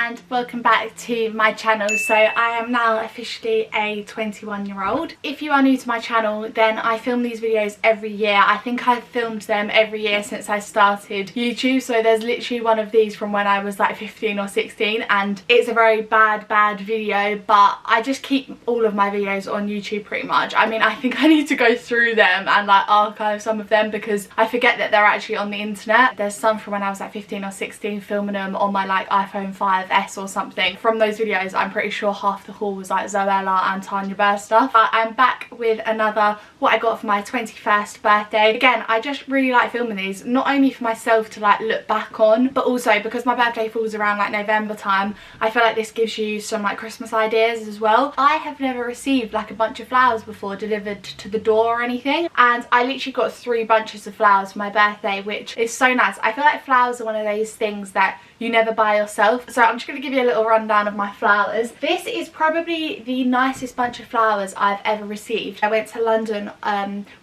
and welcome back to my channel. So I am now officially a 21-year-old. If you are new to my channel, then I film these videos every year. I think I've filmed them every year since I started YouTube. So there's literally one of these from when I was like 15 or 16, and it's a very bad video, but I just keep all of my videos on YouTube pretty much. I mean, I think I need to go through them and like archive some of them because I forget that they're actually on the internet. There's some from when I was like 15 or 16, filming them on my like iPhone 5S or something. From those videos, I'm pretty sure half the haul was like Zoella and Tanya Burr stuff. But I'm back with another what I got for my 21st birthday. Again, I just really like filming these, not only for myself to like look back on, but also because my birthday falls around like November time, I feel like this gives you some like Christmas ideas as well. I have never received like a bunch of flowers before delivered to the door or anything, and I literally got 3 bunches of flowers for my birthday, which is so nice. I feel like flowers are one of those things that you never buy yourself. So I'm just going to give you a little rundown of my flowers. This is probably the nicest bunch of flowers I've ever received. I went to London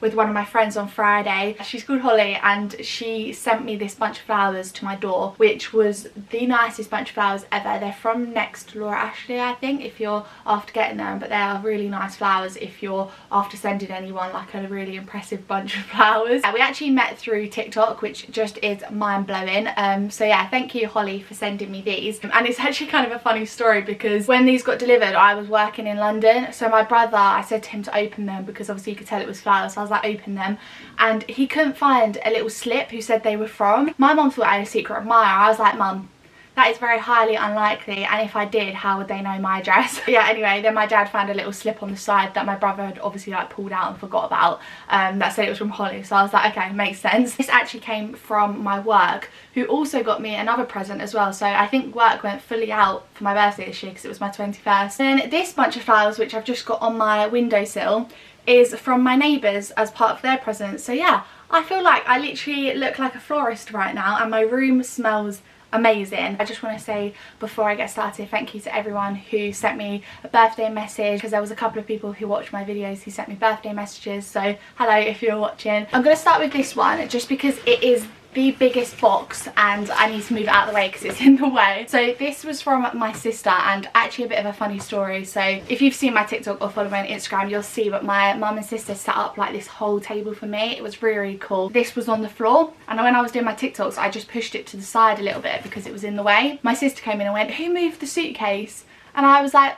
with one of my friends on Friday. She's called Holly, and she sent me this bunch of flowers to my door, which was the nicest bunch of flowers ever. They're from next to Laura Ashley, I think, if you're after getting them, but they are really nice flowers if you're after sending anyone like a really impressive bunch of flowers. We actually met through TikTok, which just is mind-blowing. So yeah, thank you, Holly, for sending me these. And it's actually kind of a funny story because when these got delivered, I was working in London. So my brother, I said to him to open them because obviously you could tell it was flowers. So I was like, open them. And he couldn't find a little slip who said they were from. My mum thought I had a secret admirer. I was like, Mum, that is very highly unlikely, and if I did, how would they know my address? Yeah, anyway, then my dad found a little slip on the side that my brother had obviously like pulled out and forgot about, that said it was from Holly. So I was like, okay, makes sense. This actually came from my work, who also got me another present as well. So I think work went fully out for my birthday this year because it was my 21st. And then this bunch of flowers, which I've just got on my windowsill, is from my neighbours as part of their present. So yeah, I feel like I literally look like a florist right now, and my room smells amazing. I just want to say before I get started, thank you to everyone who sent me a birthday message, because there was a couple of people who watched my videos who sent me birthday messages. So hello if you're watching. I'm going to start with this one just because it is the biggest box and I need to move it out of the way because it's in the way. So this was from my sister, and actually a bit of a funny story. So if you've seen my TikTok or follow me on Instagram, you'll see that my mum and sister set up like this whole table for me. It was really, really cool. This was on the floor, and when I was doing my TikToks, I just pushed it to the side a little bit because it was in the way. My sister came in and went, "Who moved the suitcase?" And I was like,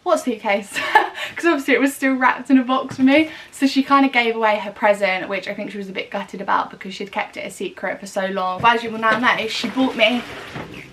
"What suitcase?" Because obviously it was still wrapped in a box for me. So she kind of gave away her present, which I think she was a bit gutted about because she'd kept it a secret for so long. But as you will now know, she bought me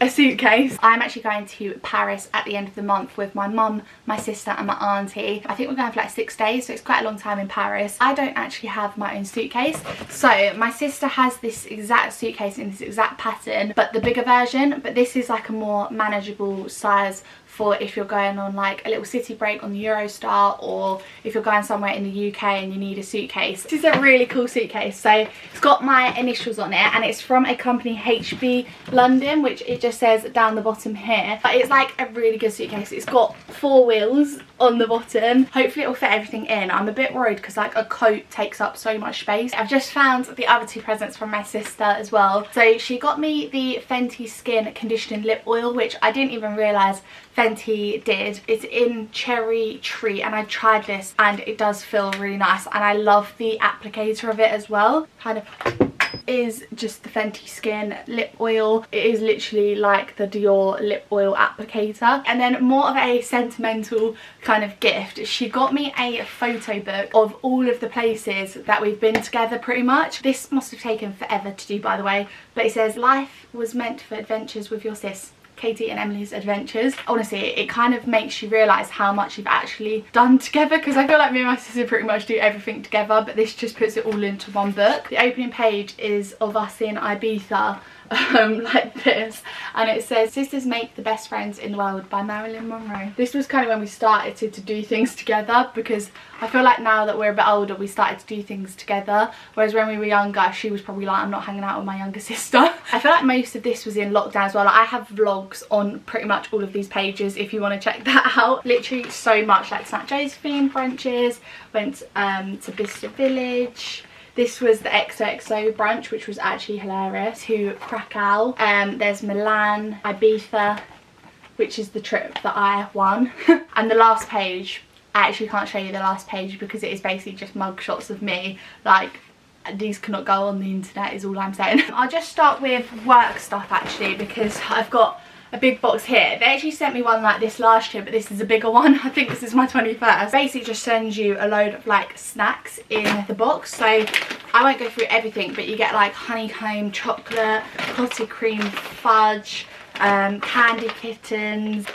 a suitcase. I'm actually going to Paris at the end of the month with my mum, my sister and my auntie. I think we're going for like 6 days, so it's quite a long time in Paris. I don't actually have my own suitcase. So my sister has this exact suitcase in this exact pattern, but the bigger version. But this is like a more manageable size for if you're going on like a little city break on the Eurostar, or if you're going somewhere in the UK and you need a suitcase. This is a really cool suitcase. So it's got my initials on it, and it's from a company, HB London, which it just says down the bottom here. But it's like a really good suitcase. It's got 4 wheels on the bottom. Hopefully it'll fit everything in. I'm a bit worried because like a coat takes up so much space. I've just found the other 2 presents from my sister as well. So she got me the Fenty Skin Conditioning Lip Oil, which I didn't even realise Fenty did. It's in Cherry Tree, and I tried this and it does feel really nice, and I love the applicator of it as well. Kind of is just the Fenty Skin lip oil. It is literally like the Dior lip oil applicator. And then more of a sentimental kind of gift, she got me a photo book of all of the places that we've been together pretty much. This must have taken forever to do, by the way, but it says, "Life was meant for adventures with your sis, Katie and Emily's adventures." Honestly, it kind of makes you realise how much you've actually done together, because I feel like me and my sister pretty much do everything together, but this just puts it all into one book. The opening page is of us in Ibiza, like this, and it says, "Sisters make the best friends in the world" by Marilyn Monroe. This was kind of when we started to do things together, because I feel like now that we're a bit older, we started to do things together, whereas when we were younger, she was probably like, "I'm not hanging out with my younger sister." I feel like most of this was in lockdown as well. Like, I have vlogs on pretty much all of these pages if you want to check that out. Literally so much, like St Josephine brunches, went to Bicester Village. This was the XOXO brunch, which was actually hilarious. To Krakow, there's Milan, Ibiza, which is the trip that I won. And the last page, I actually can't show you the last page because it is basically just mug shots of me. Like, these cannot go on the internet is all I'm saying. I'll just start with work stuff actually, because I've got a big box here. They actually sent me one like this last year, but this is a bigger one. I think this is my 21st. Basically just sends you a load of like snacks in the box. So I won't go through everything, but you get like honeycomb chocolate, clotted cream fudge, candy kittens,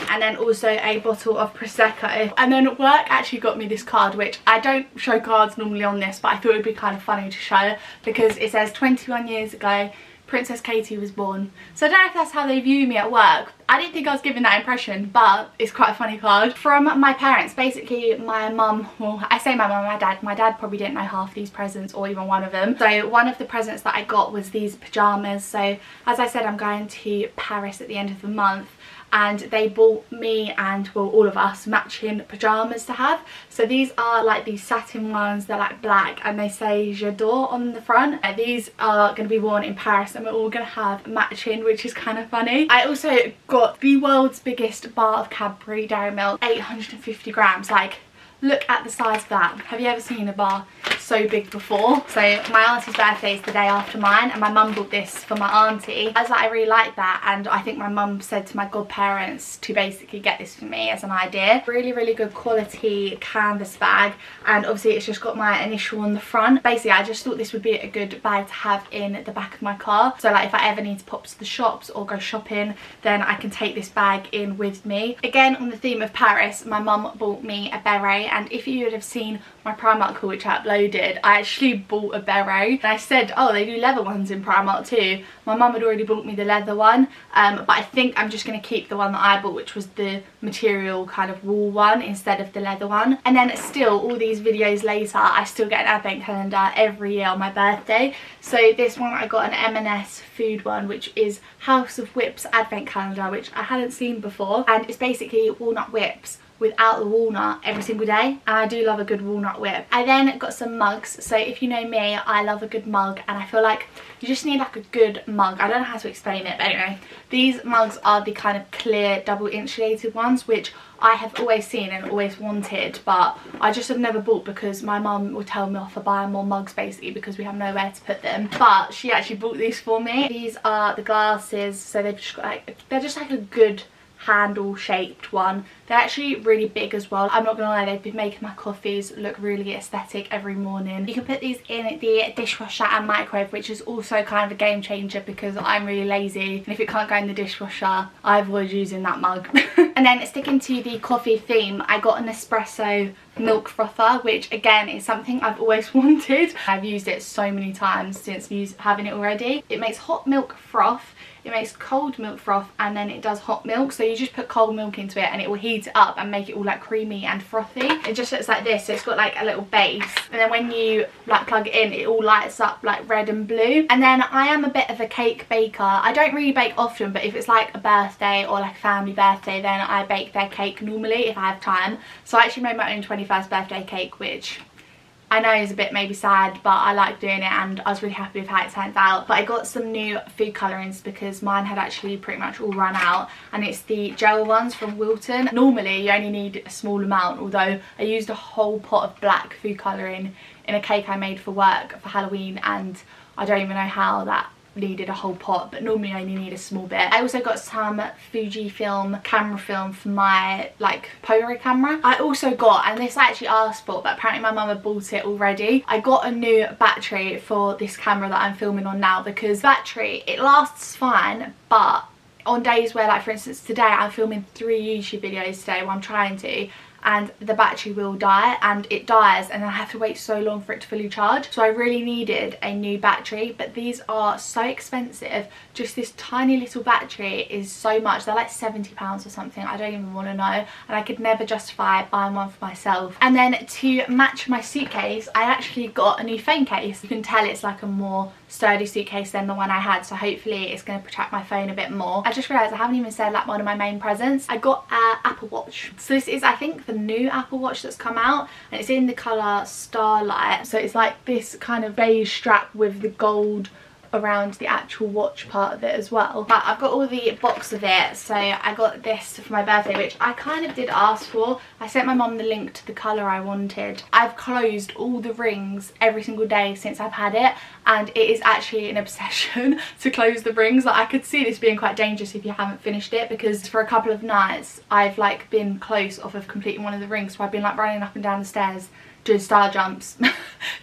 and then also a bottle of Prosecco. And then work actually got me this card, which I don't show cards normally on this, but I thought it would be kind of funny to show because it says 21 years ago Princess Katie was born. So I don't know if that's how they view me at work. I didn't think I was giving that impression, but it's quite a funny card. From my parents, basically my mum, well I say my mum, my dad probably didn't know half these presents or even one of them. So one of the presents that I got was these pyjamas. So as I said, I'm going to Paris at the end of the month, and they bought me and, well, all of us matching pyjamas to have. So these are like these satin ones, they're like black and they say J'adore on the front. These are going to be worn in Paris and we're all going to have matching, which is kind of funny. I also got the world's biggest bar of Cadbury Dairy Milk, 850 grams. Like, look at the size of that. Have you ever seen a bar so big before? So my auntie's birthday is the day after mine, and my mum bought this for my auntie. I was like, I really like that, and I think my mum said to my godparents to basically get this for me as an idea. Really, really good quality canvas bag, and obviously it's just got my initial on the front. Basically, I just thought this would be a good bag to have in the back of my car. So like if I ever need to pop to the shops or go shopping, then I can take this bag in with me. Again, on the theme of Paris, my mum bought me a beret, and if you would have seen my Primark haul which I uploaded, I actually bought a beret, and I said, oh, they do leather ones in Primark too. My mum had already bought me the leather one, but I think I'm just going to keep the one that I bought, which was the material kind of wool one instead of the leather one. And then still, all these videos later, I still get an advent calendar every year on my birthday. So this one I got an M&S food one, which is House of Whips advent calendar, which I hadn't seen before, and it's basically walnut whips without the walnut every single day, and I do love a good walnut whip. I then got some mugs. So if you know me, I love a good mug, and I feel like you just need like a good mug. I don't know how to explain it, but anyway, these mugs are the kind of clear double insulated ones, which I have always seen and always wanted, but I just have never bought because my mum will tell me off for buying more mugs basically because we have nowhere to put them. But she actually bought these for me. These are the glasses, so they've just got like, they're just like a good handle shaped one. They're actually really big as well. I'm not gonna lie, they've been making my coffees look really aesthetic every morning. You can put these in the dishwasher and microwave, which is also kind of a game changer because I'm really lazy, and if it can't go in the dishwasher, I avoid using that mug. And then sticking to the coffee theme, I got an espresso milk frother, which again is something I've always wanted. I've used it so many times since having it already. It makes hot milk froth, it makes cold milk froth, and then it does hot milk. So you just put cold milk into it and it will heat it up and make it all like creamy and frothy. It just looks like this. So it's got like a little base, and then when you like plug it in, it all lights up like red and blue. And then I am a bit of a cake baker. I don't really bake often, but if it's like a birthday or like a family birthday, then I bake their cake normally if I have time. So I actually made my own 21st birthday cake, which I know is a bit maybe sad, but I like doing it and I was really happy with how it turned out. But I got some new food colourings because mine had actually pretty much all run out, and it's the gel ones from Wilton. Normally you only need a small amount, although I used a whole pot of black food colouring in a cake I made for work for Halloween, and I don't even know how that needed a whole pot, but normally I only need a small bit. I also got some Fujifilm camera film for my like Polaroid camera. I also got, and this I actually asked for, but apparently my mum had bought it already, I got a new battery for this camera that I'm filming on now, because battery, it lasts fine, but on days where, like for instance today, I'm filming 3 YouTube videos today, well I'm trying to, and the battery will die, and it dies and I have to wait so long for it to fully charge. So I really needed a new battery, but these are so expensive. Just this tiny little battery is so much. They're like £70 or something, I don't even want to know, and I could never justify buying one for myself. And then to match my suitcase, I actually got a new phone case. You can tell it's like a more sturdy suitcase than the one I had, so hopefully it's going to protect my phone a bit more. I just realised I haven't even said like one of my main presents. I got an Apple Watch. So this is, I think, the new Apple Watch that's come out, and it's in the colour Starlight. So it's like this kind of beige strap with the gold around the actual watch part of it as well. But I've got all the box of it, so I got this for my birthday, which I kind of did ask for. I sent my mum the link to the colour I wanted. I've closed all the rings every single day since I've had it, and it is actually an obsession to close the rings. Like, I could see this being quite dangerous if you haven't finished it, because for a couple of nights I've like been close off of completing one of the rings, so I've been like running up and down the stairs doing star jumps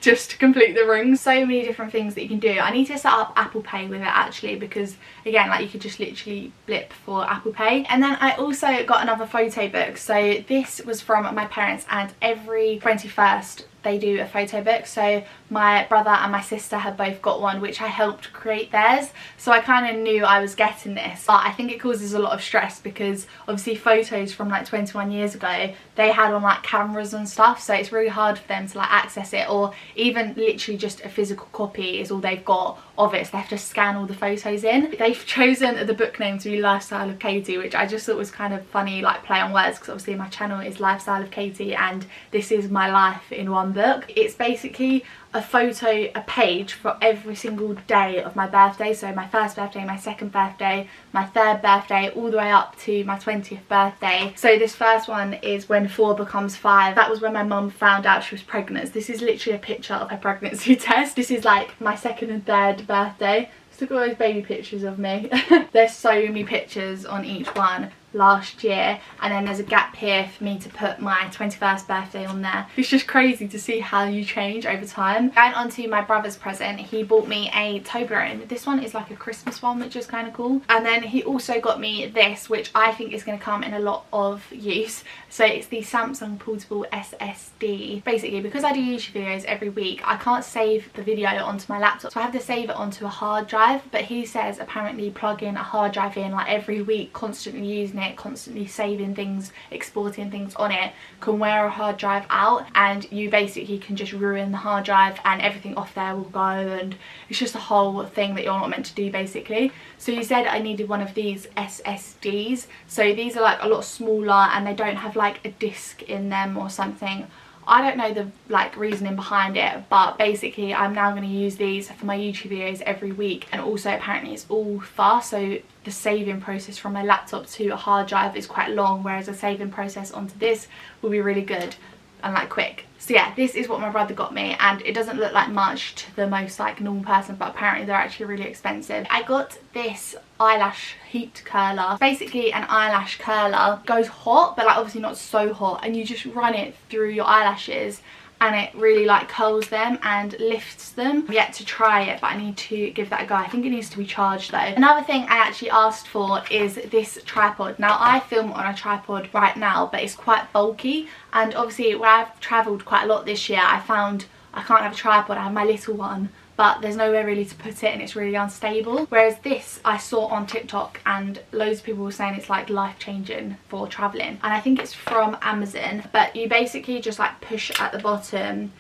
just to complete the rings. So many different things that you can do. I need to set up Apple Pay with it actually, because again, like, you could just literally blip for Apple Pay. And then I also got another photo book. So this was from my parents, and every 21st they do a photo book. So my brother and my sister have both got one, which I helped create theirs, so I kind of knew I was getting this. But I think it causes a lot of stress, because obviously photos from like 21 years ago they had on like cameras and stuff, so it's really hard for them to like access it, or even literally just a physical copy is all they've got of it, so they have to scan all the photos in. They've chosen the book name to be Lifestyle of Katie, which I just thought was kind of funny, like play on words, because obviously my channel is Lifestyle of Katie and this is my life in one book. It's basically a page for every single day of my birthday. So my first birthday, my second birthday, my third birthday, all the way up to my 20th birthday. So this first one is when 4 becomes 5. That was when my mum found out she was pregnant. This is literally a picture of her pregnancy test. This is like my second and third birthday. Just look at all those baby pictures of me. There's so many pictures on each one last year, and then there's a gap here for me to put my 21st birthday on there. It's just crazy to see how you change over time. Going on to my brother's present, he bought me a Toblerone. This one is like a Christmas one, which is kind of cool. And then he also got me this, which I think is going to come in a lot of use. So it's the Samsung Portable SSD. Basically, because I do YouTube videos every week, I can't save the video onto my laptop, so I have to save it onto a hard drive. But he says apparently plugging a hard drive in like every week, constantly using it, constantly saving things, exporting things on it, can wear a hard drive out, and you basically can just ruin the hard drive and everything off there will go, and it's just a whole thing that you're not meant to do basically. So you said I needed one of these SSDs. So these are like a lot smaller and they don't have like a disc in them or something. I don't know the like reasoning behind it, but basically I'm now going to use these for my YouTube videos every week. And also apparently it's all fast, so the saving process from my laptop to a hard drive is quite long, whereas the saving process onto this will be really good and like quick. So yeah, this is what my brother got me, and it doesn't look like much to the most like normal person, but apparently they're actually really expensive. I got this eyelash heat curler. Basically an eyelash curler, goes hot but like obviously not so hot, and you just run it through your eyelashes and it really like curls them and lifts them. I'm yet to try it, but I need to give that a go. I think it needs to be charged though. Another thing I actually asked for is this tripod. Now I film on a tripod right now, but it's quite bulky, and obviously where I've travelled quite a lot this year, I found I can't have a tripod. I have my little one, but there's nowhere really to put it and it's really unstable. Whereas this I saw on TikTok, and loads of people were saying it's like life-changing for travelling, and I think it's from Amazon. But you basically just like push at the bottom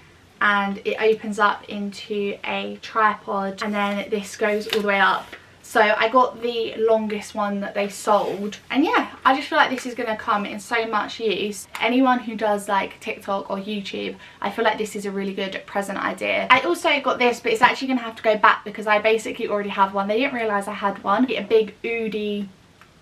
and it opens up into a tripod, and then this goes all the way up. So I got the longest one that they sold, and yeah, I just feel like this is going to come in so much use. Anyone who does like TikTok or YouTube, I feel like this is a really good present idea. I also got this, but it's actually going to have to go back because I basically already have one. They didn't realise I had one. A big Oodie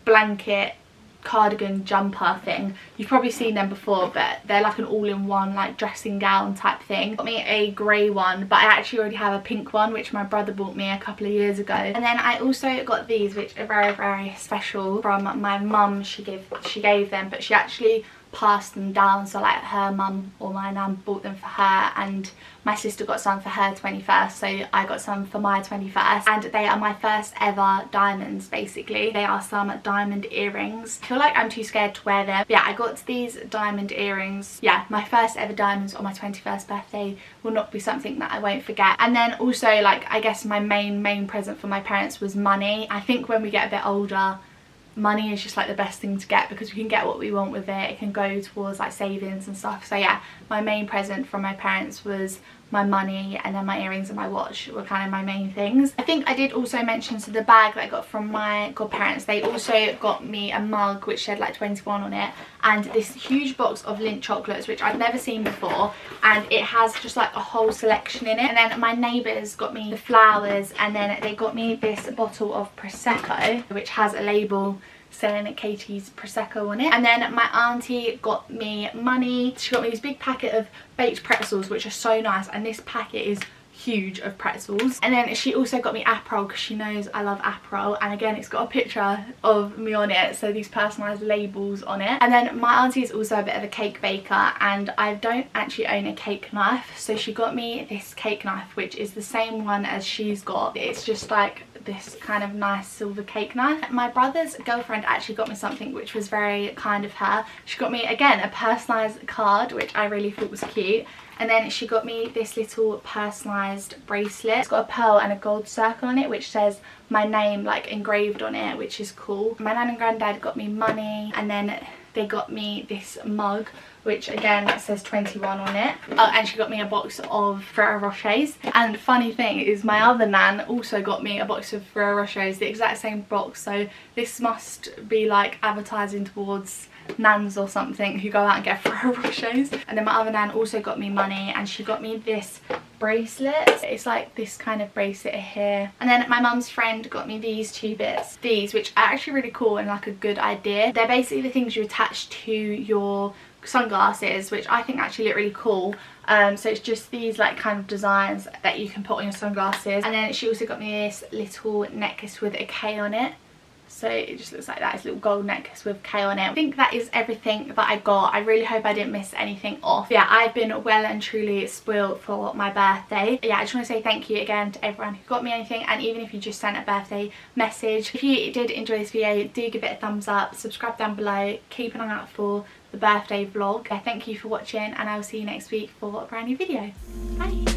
blanket cardigan jumper thing. You've probably seen them before, but they're like an all-in-one like dressing gown type thing. Got me a grey one, but I actually already have a pink one which my brother bought me a couple of years ago. And then I also got these, which are very, very special, from my mum. She gave them, but she actually passed them down, so like her mum or my nan bought them for her, and my sister got some for her 21st, so I got some for my 21st, and they are my first ever diamonds. Basically they are some diamond earrings. I feel like I'm too scared to wear them. But yeah, I got these diamond earrings. Yeah, my first ever diamonds on my 21st birthday will not be something that I won't forget. And then also, like, I guess my main present for my parents was money. I think when we get a bit older, money is just like the best thing to get, because we can get what we want with it. It can go towards like savings and stuff. So yeah, my main present from my parents was my money, and then my earrings and my watch were kind of my main things. I think I did also mention, so the bag that I got from my godparents, they also got me a mug which said like 21 on it, and this huge box of Lindt chocolates which I'd never seen before, and it has just like a whole selection in it. And then my neighbours got me the flowers, and then they got me this bottle of Prosecco which has a label saying Katie's Prosecco on it. And then my auntie got me money. She got me this big packet of baked pretzels which are so nice, and this packet is huge of pretzels. And then she also got me Aperol because she knows I love Aperol, and again it's got a picture of me on it, so these personalised labels on it. And then my auntie is also a bit of a cake baker, and I don't actually own a cake knife, so she got me this cake knife which is the same one as she's got. It's just like this kind of nice silver cake knife. My brother's girlfriend actually got me something which was very kind of her. She got me again a personalised card which I really thought was cute, and then she got me this little personalised bracelet. It's got a pearl and a gold circle on it which says my name like engraved on it, which is cool. My nan and granddad got me money, and then they got me this mug which again it says 21 on it. Oh, and she got me a box of Ferrero Rochers. And funny thing is my other nan also got me a box of Ferrero Rochers, the exact same box, so this must be like advertising towards nans or something who go out and get Ferrero Rochers. And then my other nan also got me money, and she got me this bracelet. It's like this kind of bracelet here. And then my mum's friend got me these two bits, these which are actually really cool and like a good idea. They're basically the things you attach to your sunglasses, which I think actually look really cool. So it's just these like kind of designs that you can put on your sunglasses. And then she also got me this little necklace with a K on it. So it just looks like that. It's a little gold necklace with K on it. I think that is everything that I got. I really hope I didn't miss anything off. Yeah, I've been well and truly spoiled for my birthday. Yeah, I just want to say thank you again to everyone who got me anything, and even if you just sent a birthday message. If you did enjoy this video, do give it a thumbs up, subscribe down below, keep an eye out for the birthday vlog. Yeah, thank you for watching, and I will see you next week for a brand new video. Bye!